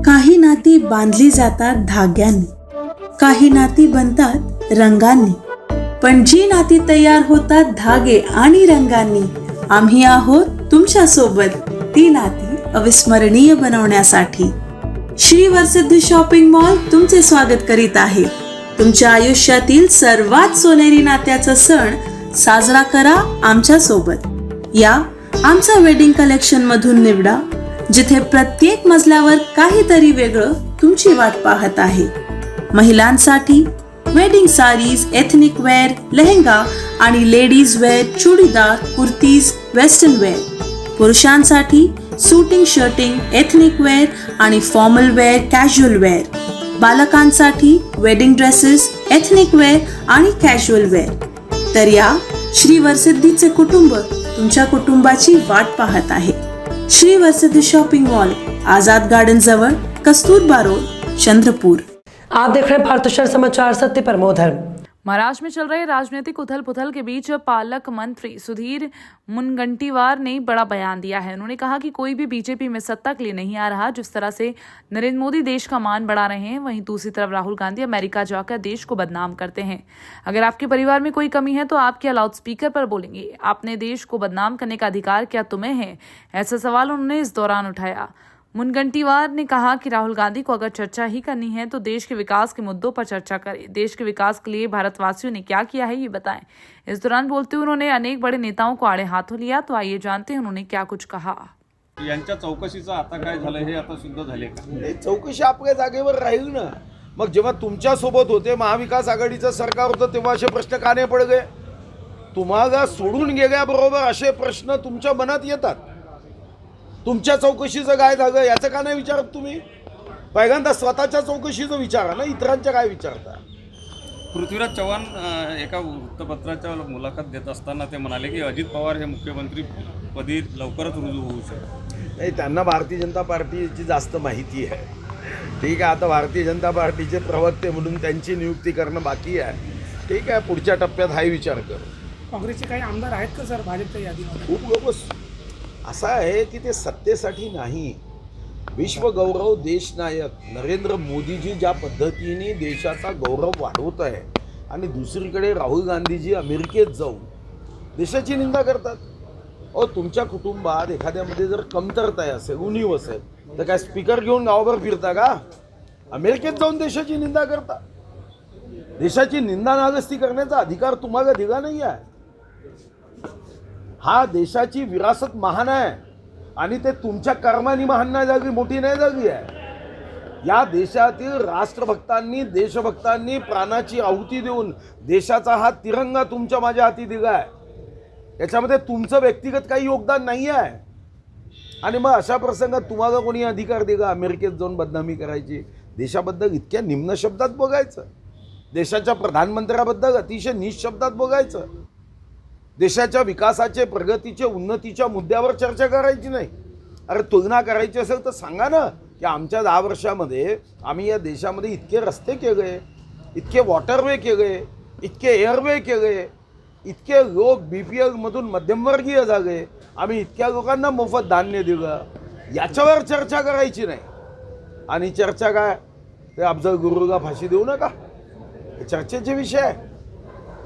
काही नाती बांधली जातात धाग्यांनी, काही नाती बनतात रंगांनी, पण जी नाती तयार होतात धागे आणि रंगांनी, आम्ही आहोत तुमच्या सोबत ती नाती अविस्मरणीय बनवण्यासाठी. श्री वरसिद्धी शॉपिंग मॉल तुमचे स्वागत करीत आहे. तुमच्या आयुष्यातील सर्वात सोनेरी नात्याचा सण साजरा करा आमच्या सोबत. या आमच्या वेडिंग कलेक्शन मधून निवडा, जिथे प्रत्येक मजल्यावर काहीतरी वेगळं तुमची वाट पाहत आहे. महिलांसाठी wedding saris, ethnic wear, lehenga आणि ladies wear, churidar, kurtis, western wear. पुरुषांसाठी सूटिंग, शर्टिंग, एथनिक वेअर आणि फॉर्मल वेअर, कॅज्युअल वेअर. बालकांसाठी वेडिंग ड्रेसेस, एथनिक वेअर आणि कॅज्युअल वेअर. तर या श्री वरसिद्धीचे कुटुंब तुमच्या कुटुंबाची वाट पाहत आहे. Shri Varasiddhi shopping mall, Azad garden जवळ, कस्तूरबा रोड, चंद्रपुर. आप देख रहे हैं भारत शहर समाचार, सत्य परमो धर्म. महाराष्ट्र में चल रहे राजनीतिक उथल पुथल के बीच पालक मंत्री सुधीर मुनगंटीवार ने बड़ा बयान दिया है. उन्होंने कहा कि कोई भी बीजेपी में सत्ता के लिए नहीं आ रहा. जिस तरह से नरेंद्र मोदी देश का मान बढ़ा रहे हैं, वहीं दूसरी तरफ राहुल गांधी अमेरिका जाकर देश को बदनाम करते हैं. अगर आपके परिवार में कोई कमी है तो आप क्या लाउड स्पीकर पर बोलेंगे? आपने देश को बदनाम करने का अधिकार क्या तुम्हें है? ऐसा सवाल उन्होंने इस दौरान उठाया. मुनगंटीवार ने कहा कि राहुल गांधी को अगर चर्चा ही करनी है तो देश के विकास के मुद्दों पर चर्चा करें. देश के विकास के लिए भारतवासियों ने क्या किया है ये बताएं. इस दौरान बोलते हुए उन्होंने अनेक बड़े नेताओं को आड़े हाथों लिया. तो आइए जानते हैं उन्होंने क्या कुछ कहा. यांच्या चौकशीचं आता काय झालं हे आता सिद्ध झाले का? चौकशी आपल्या जागेवर राहील ना. मग जेव्हा तुमच्या सोबत होते, महाविकास आघाडीचं सरकार होतं, तेव्हा असे प्रश्न का नाही पड गए? तुम्हाला सोडून गेल्याबरोबर असे प्रश्न तुमच्या मनात येतात. तुमच्या चौकशीचं काय झालं याचं का नाही विचारत तुम्ही? पहिल्यांदा स्वतःच्या चौकशीचं विचारा ना, इतरांच्या काय विचारता? पृथ्वीराज चव्हाण एका वृत्तपत्राच्या मुलाखत देत असताना ते म्हणाले की अजित पवार हे मुख्यमंत्री पदी लवकरच रुजू होऊ शकतात. नाही, त्यांना भारतीय जनता पार्टीची जास्त माहिती आहे. ठीक आहे, आता भारतीय जनता पार्टीचे प्रवक्ते म्हणून त्यांची नियुक्ती करणं बाकी आहे. ठीक आहे, पुढच्या टप्प्यात हाही विचार करू. काँग्रेसचे काही आमदार आहेत का सर भाजपच्या यादीमध्ये? खूप लोक असं आहे की ते सत्तेसाठी नाही, विश्वगौरव देशनायक नरेंद्र मोदीजी ज्या पद्धतीने देशाचा गौरव वाढवत आहे आणि दुसरीकडे राहुल गांधीजी अमेरिकेत जाऊन देशाची निंदा करतात. अहो, तुमच्या कुटुंबात एखाद्यामध्ये जर कमतरता असेल, उणीव असेल, तर काय स्पीकर घेऊन गावावर फिरता का? अमेरिकेत जाऊन देशाची निंदा करता. देशाची निंदा नागस्ती करण्याचा अधिकार तुम्हाला दिला नाही आहे. हा देशाची विरासत महान आहे आणि ते तुमच्या कर्मानी महान नाही झाली, मोठी नाही झाली आहे. या देशातील राष्ट्रभक्तांनी, देशभक्तांनी प्राणाची आहुती देऊन देशाचा हा तिरंगा तुमच्या माझ्या हाती दिला आहे. याच्यामध्ये तुमचं व्यक्तिगत काही योगदान नाही आहे. आणि मग अशा प्रसंगात तुम्हाला कोणी अधिकार दिला अमेरिकेत जाऊन बदनामी करायची? देशाबद्दल इतक्या निम्न शब्दात बघायचं, देशाच्या प्रधानमंत्र्याबद्दल अतिशय नीच शब्दात बघायचं, देशाच्या विकासाचे, प्रगतीचे, उन्नतीच्या मुद्द्यावर चर्चा करायची नाही. अरे तुलना करायची असेल तर सांगा ना की आमच्या 10 वर्षामध्ये आम्ही या देशामध्ये इतके रस्ते केले, इतके वॉटरवे केले, इतके एअरवे केले, इतके लोक BPL मधून मध्यमवर्गीय झाले, आम्ही इतक्या लोकांना मोफत धान्य दिलं. याच्यावर चर्चा करायची नाही. आणि चर्चा काय, ते अफजल गुरुला फाशी देऊ नका, हे चर्चेचे विषय आहे.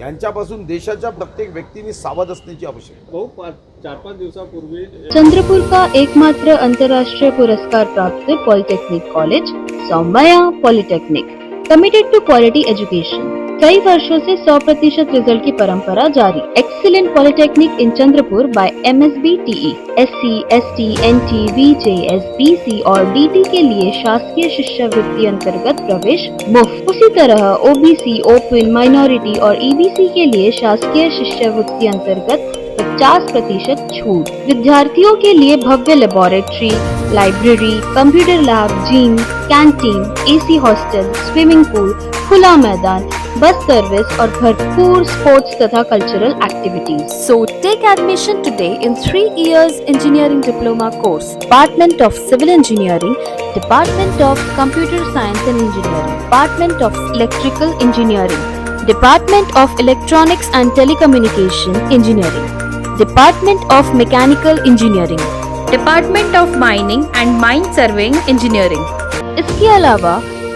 यांच्यापासून देशाच्या प्रत्येक व्यक्तीने सावध असण्याची आवश्यकता. 4-5 दिवसापूर्वी चंद्रपुर का एकमात्र अंतर्राष्ट्रीय पुरस्कार प्राप्त polytechnic college Saumya polytechnic, committed to quality education. कई वर्षों से 100% रिजल्ट की परंपरा जारी. Excellent polytechnic in Chandrapur by MSB TE, SC, ST, NT, VJ, SBC और DT के लिए शासकीय शिष्यवृत्ति अंतर्गत प्रवेश मुफ्त. उसी तरह OBC, ओपन, माइनॉरिटी और EBC के लिए शासकीय शिष्यवृत्ति अंतर्गत 50% छूट. विद्यार्थियों के लिए भव्य laboratory, library, computer lab, gym, canteen, AC hostel, swimming pool, खुला मैदान, बस सर्विस और भरपूर स्पोर्ट्स तथा cultural activities. So take admission today in 3 years engineering diploma course, Department of Civil Engineering, Department of Computer Science and Engineering, Department of Electrical Engineering, Department of Electronics and Telecommunication Engineering, Department of Mechanical Engineering, department of mining end mine surveying engineering. इसके अलावा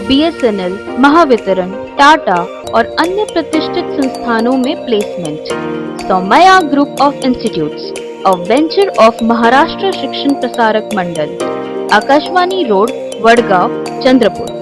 BSNL, Mahavitaran, Tata और अन्य प्रतिष्ठित संस्थानों में placement. Soumya group of institutes, a venture of Maharashtra Shikshan Prasarak Mandal, Akashvani road, Wadgaon, Chandrapur.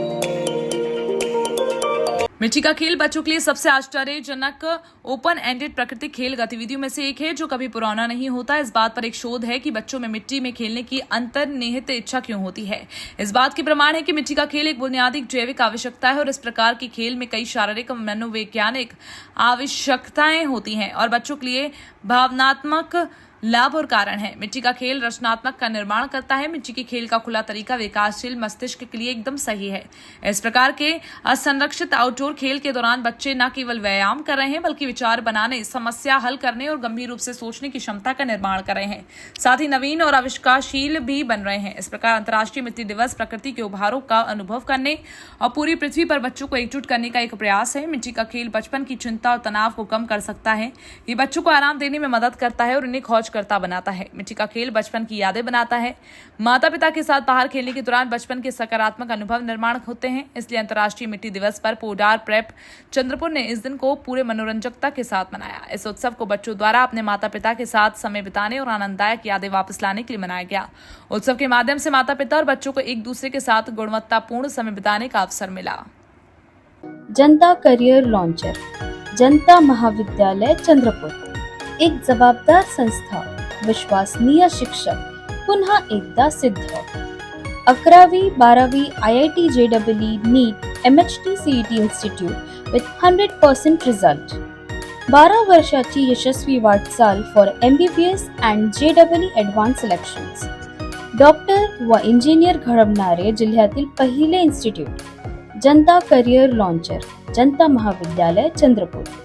मिट्टी का खेल बच्चों के लिए सबसे आश्चर्यजनक ओपन एंडेड प्राकृतिक खेल गतिविधियों में से एक है जो कभी पुराना नहीं होता। इस बात पर एक शोध है कि बच्चों में मिट्टी में खेलने की अंतर्निहित इच्छा क्यों होती है। इस बात की प्रमाण है कि मिट्टी का खेल एक बुनियादी जैविक आवश्यकता है और इस प्रकार के खेल में कई शारीरिक और मनोवैज्ञानिक आवश्यकताएं होती हैं और बच्चों के लिए भावनात्मक लाभ और कारण है। मिट्टी का खेल रचनात्मक का निर्माण करता है। मिट्टी के खेल का खुला तरीका विकासशील मस्तिष्क के लिए एकदम सही है। इस प्रकार के असंरक्षित आउटडोर खेल के दौरान बच्चे न केवल व्यायाम कर रहे हैं बल्कि विचार बनाने, समस्या हल करने और गंभीर रूप से सोचने की क्षमता का निर्माण कर रहे हैं। साथ ही नवीन और आविष्कारशील भी बन रहे हैं। इस प्रकार अंतर्राष्ट्रीय मिट्टी दिवस प्रकृति के उपहारों का अनुभव करने और पूरी पृथ्वी पर बच्चों को एकजुट करने का एक प्रयास है। मिट्टी का खेल बचपन की चिंता और तनाव को कम कर सकता है। ये बच्चों को आराम देने में मदद करता है और उन्हें खोज करता बनाता है। मिट्टी का खेल बचपन की यादें बनाता है। माता पिता के साथ बाहर खेलने के दौरान बचपन के सकारात्मक अनुभव निर्माण होते हैं। इसलिए अंतर्राष्ट्रीय मिट्टी दिवस पर पोडार प्रेप चंद्रपुर ने इस दिन को पूरे मनोरंजकता के साथ मनाया। इस उत्सव को बच्चों द्वारा अपने माता पिता के साथ समय बिताने और आनंददायक यादें वापस लाने के लिए मनाया गया। उत्सव के माध्यम से माता पिता और बच्चों को एक दूसरे के साथ गुणवत्तापूर्ण समय बिताने का अवसर मिला। जनता करियर लॉन्चर, जनता महाविद्यालय चंद्रपुर, एक जबाबदार संस्था, विश्वसनीय शिक्षक, पुन्हा एकदा सिद्ध। 11वी 12वी IIT JEE NEET MHT CET institute with 100% result. 12 वर्षाची यशस्वी वाटचाल for MBBS and JEE advanced selections. Doctor व इंजिनियर घडवणारे जिल्ह्यातील पहिले institute. Janata career launcher, Janata Mahavidyalaya Chandrapur.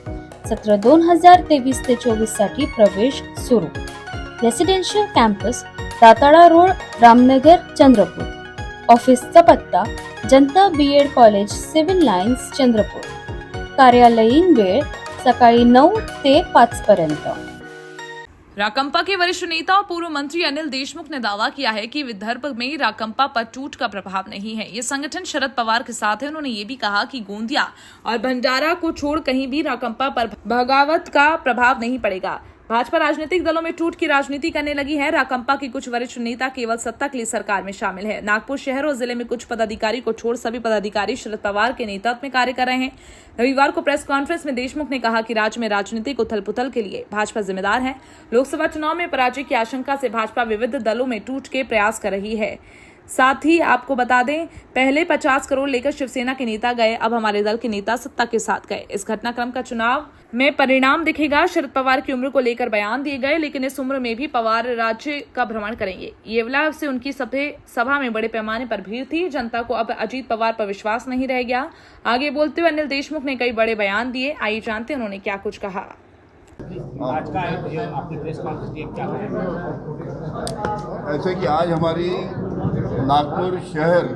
सत्र 2023 ते 24 साठी प्रवेश सुरू। Residential campus, Datala road, Ramnagar, Chandrapur. ऑफिसचा पत्ता Janata BEd college, civil lines, Chandrapur. कार्यालयीन वेळ सकाळी 9 ते 5 पर्यंत। राकंपा के वरिष्ठ नेता और पूर्व मंत्री अनिल देशमुख ने दावा किया है कि विदर्भ में राकंपा पर टूट का प्रभाव नहीं है। ये संगठन शरद पवार के साथ है। उन्होंने ये भी कहा कि गोंदिया और भंडारा को छोड़ कहीं भी राकंपा पर बगावत का प्रभाव नहीं पड़ेगा। भाजपा राजनीतिक दलों में टूट की राजनीति करने लगी है। राकंपा के कुछ वरिष्ठ नेता केवल सत्ता के लिए सरकार में शामिल है। नागपुर शहर और जिले में कुछ पदाधिकारी को छोड़ सभी पदाधिकारी शरद पवार के नेतृत्व में कार्य कर रहे हैं। रविवार को प्रेस कॉन्फ्रेंस में देशमुख ने कहा कि राज्य में राजनीतिक उथल पुथल के लिए भाजपा जिम्मेदार है। लोकसभा चुनाव में पराजय की आशंका से भाजपा विविध दलों में टूट के प्रयास कर रही है। साथ ही आपको बता दें, पहले 50 करोड़ लेकर शिवसेना के नेता गए, अब हमारे दल के नेता सत्ता के साथ गए। इस घटनाक्रम का चुनाव में परिणाम दिखेगा। शरद पवार की उम्र को लेकर बयान दिए गए, लेकिन इस उम्र में भी पवार राज्य का भ्रमण करेंगे। येवला से उनकी सभा में बड़े पैमाने पर भीड़ थी। जनता को अब अजीत पवार पर विश्वास नहीं रह गया। आगे बोलते हुए अनिल देशमुख ने कई बड़े बयान दिए। आइए जानते हैं उन्होंने क्या कुछ कहा। आज का आपने प्रेस कॉन्फ्रेंस की क्या ऐसे कि आज हमारी नागपुर शहर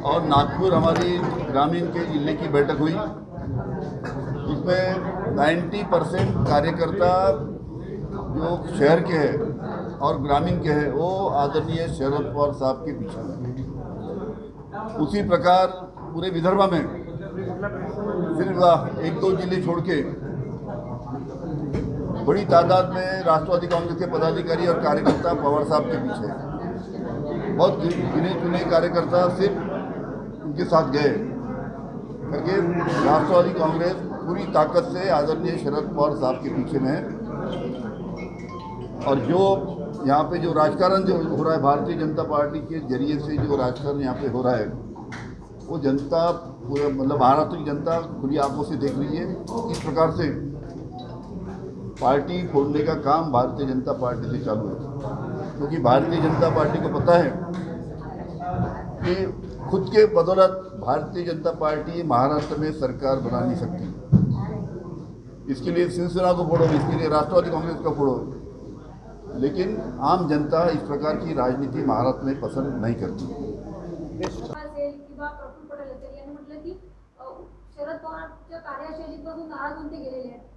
और नागपुर हमारी ग्रामीण के जिले की बैठक हुई। उसमें 90% कार्यकर्ता जो शहर के हैं और ग्रामीण के हैं वो आदरणीय शरद पवार साहब के पीछे हैं। उसी प्रकार पूरे विदर्भ में सिर्फ 1-2 जिले छोड़ के बड़ी तादाद में राष्ट्रवादी कांग्रेस के पदाधिकारी और कार्यकर्ता पवार साहब के पीछे हैं। बहुत गिने चुने कार्यकर्ता सिर्फ उनके साथ गए करके राष्ट्रवादी कांग्रेस पूरी ताकत से आदरणीय शरद पवार साहब के पीछे में है। और जो यहाँ पे जो राजकारण जो हो रहा है भारतीय जनता पार्टी के जरिए से जो राजकारण यहाँ पे हो रहा है वो जनता पूरे मतलब महाराष्ट्र की जनता खुली आंखों से देख रही है। इस प्रकार से पार्टी फोड़ने का काम भारतीय जनता पार्टी से चालू है, क्योंकि भारतीय जनता पार्टी को पता है कि खुद के बदौलत भारतीय जनता पार्टी महाराष्ट्र में सरकार बना नहीं सकती। इसके लिए शिवसेना को फोड़ो, इसके लिए राष्ट्रवादी कांग्रेस को फोड़ो, लेकिन आम जनता इस प्रकार की राजनीति महाराष्ट्र में पसंद नहीं करती। शरद पवारच्या कार्यशैलीपासून नाराज होते गेलेले आहेत।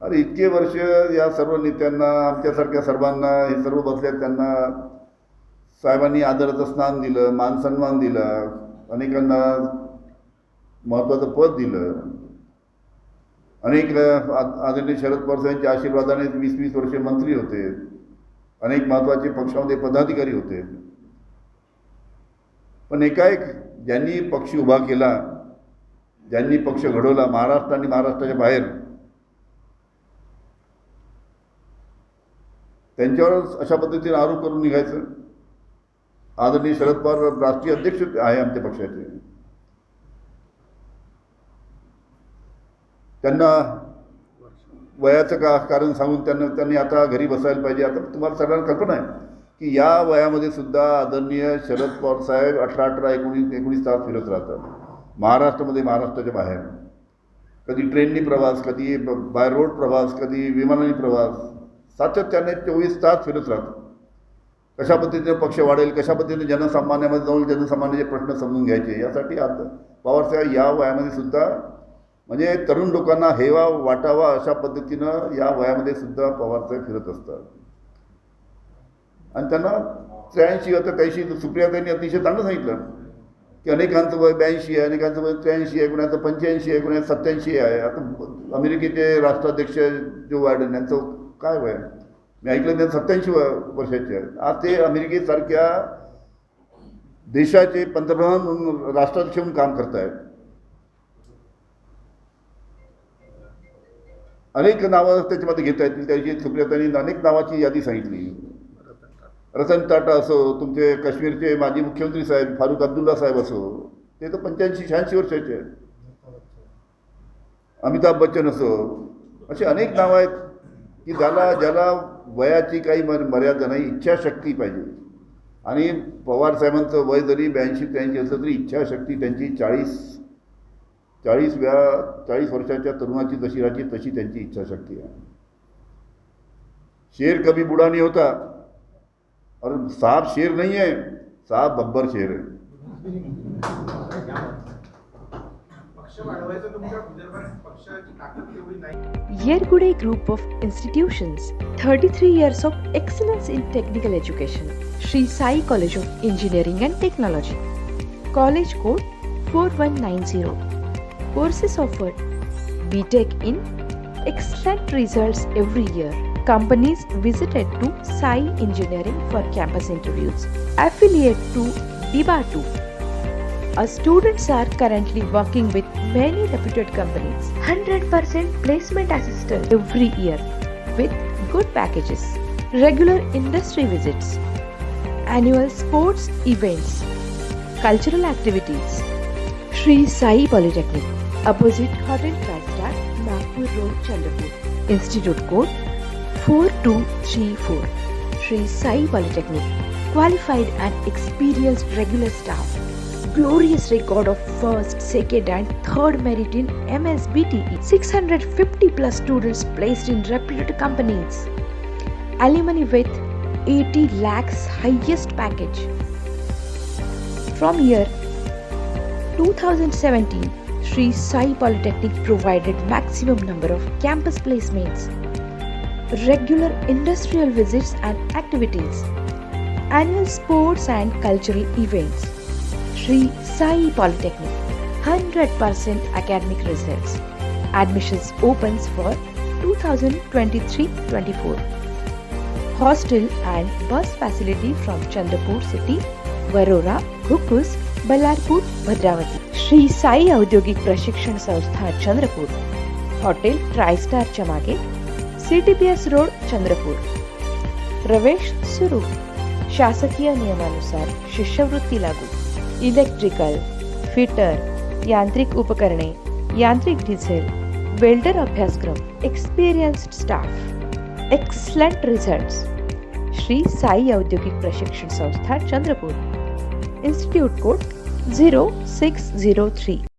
अरे इतके वर्ष या सर्व नेत्यांना आमच्यासारख्या सर्वांना हे सर्व बसल्यात त्यांना साहेबांनी आदराचं स्नान दिलं, मानसन्मान दिला, अनेकांना महत्त्वाचं पद दिलं. अनेक आदरणीय शरद पवार साहेबांच्या आशीर्वादाने 20-20 वर्षे मंत्री होते. अनेक महत्त्वाचे पक्षामध्ये पदाधिकारी होते. पण एकाएक ज्यांनी पक्ष उभा केला, ज्यांनी पक्ष घडवला महाराष्ट्र आणि महाराष्ट्राच्या बाहेर, त्यांच्यावरच अशा पद्धतीने आरोप करून निघायचं. आदरणीय शरद पवार राष्ट्रीय अध्यक्ष आहे आमच्या पक्षाचे. त्यांना वयाचं कारण सांगून त्यांनी आता घरी बसायला पाहिजे. आता तुम्हाला सगळ्यांना कल्पना आहे की या वयामध्ये सुद्धा आदरणीय शरद पवार साहेब 18, 19 तास फिरत राहतात महाराष्ट्रामध्ये, महाराष्ट्राच्या बाहेर. कधी ट्रेननी प्रवास, कधी बाय रोड प्रवास, कधी विमानाने प्रवास, सातत्याने 24 तास फिरत राहतात. कशा पद्धतीने पक्ष वाढेल, कशा पद्धतीने जनसामान्यामध्ये जाऊन जनसामान्याचे प्रश्न समजून घ्यायचे, यासाठी आता पवारसाहेब या वयामध्ये सुद्धा म्हणजे तरुण लोकांना हेवा वाटावा अशा पद्धतीनं या वयामध्ये सुद्धा पवारसाहेब फिरत असतात. आणि त्यांना 83 आता 83 सुप्रियाताईंनी अतिशय चांगलं सांगितलं की अनेकांचं वय 82 आहे, अनेकांचं वय 83 आहे, कोणाचं 85 आहे, कोणाचं 87 आहे. आता अमेरिकेचे राष्ट्राध्यक्ष जो बायडन यांचं काय वय, मी ऐकलं त्यांचं 87 वर्षाचे आहे. आज ते अमेरिकेसारख्या देशाचे पंतप्रधान म्हणून राष्ट्राध्यक्ष म्हणून काम करत आहेत. अनेक नावं त्याच्यामध्ये घेता येतील. त्याची सुप्रियाताईंनी अनेक नावाची यादी सांगितली. रतन टाटा असो, तुमचे काश्मीरचे माजी मुख्यमंत्री साहेब फारुख अब्दुल्ला साहेब असो, ते तर 85-86 वर्षाचे आहेत. अमिताभ बच्चन असो, असे अनेक नावं आहेत की ज्याला वयाची काही मर्यादा नाही, इच्छाशक्ती पाहिजे. आणि पवार साहेबांचं वय जरी 82-83 असलं तरी इच्छाशक्ती त्यांची 40 वर्षाच्या तरुणाची जशी राहायची तशी त्यांची इच्छाशक्ती आहे. शेर कभी बुढ़ा नहीं होता, और साहब शेर नहीं है, साहब बब्बर शेर है. Yergude Group of Institutions, 33 years of excellence in technical education. Sri Sai College of Engineering and Technology. College code 4190. Courses offered: BTech in excellent results every year. Companies visited to Sai Engineering for campus interviews. Affiliate to DIBA2. Students are currently working with many reputed companies. 100% placement assistance every year with good packages. Regular industry visits. Annual sports events. Cultural activities. Sri Sai Polytechnic. Opposite Hotel TriStar, Nagpur Road, Chandrapur. Institute code 4234. Sri Sai Polytechnic. Qualified and experienced regular staff. Glorious record of first, second and third merit in MSBTE. 650 plus students placed in reputed companies. Alimony with 80 lakhs highest package. From year 2017, Sri Sai Polytechnic provided maximum number of campus placements, regular industrial visits and activities, annual sports and cultural events. Sri Sai Polytechnic, 100% academic results. Admissions opens for 2023-24. Hostel and bus facility from Chandrapur city, Varora, Hukus, Ballarpur, Bhadravati. Sri Sai औद्योगिक प्रशिक्षण संस्था Chandrapur. Hotel TriStar च्या मागे, CTPS road, Chandrapur. प्रवेश सुरू. शासकीय नियमानुसार शिष्यवृत्ती लागू. इलेक्ट्रिकल, फिटर, यांत्रिक उपकरणे, यांत्रिक डिझेल, वेल्डर अभ्यासक्रम, experienced staff, excellent results. Shri Sai औद्योगिक प्रशिक्षण संस्था चंद्रपूर. Institute code 0603.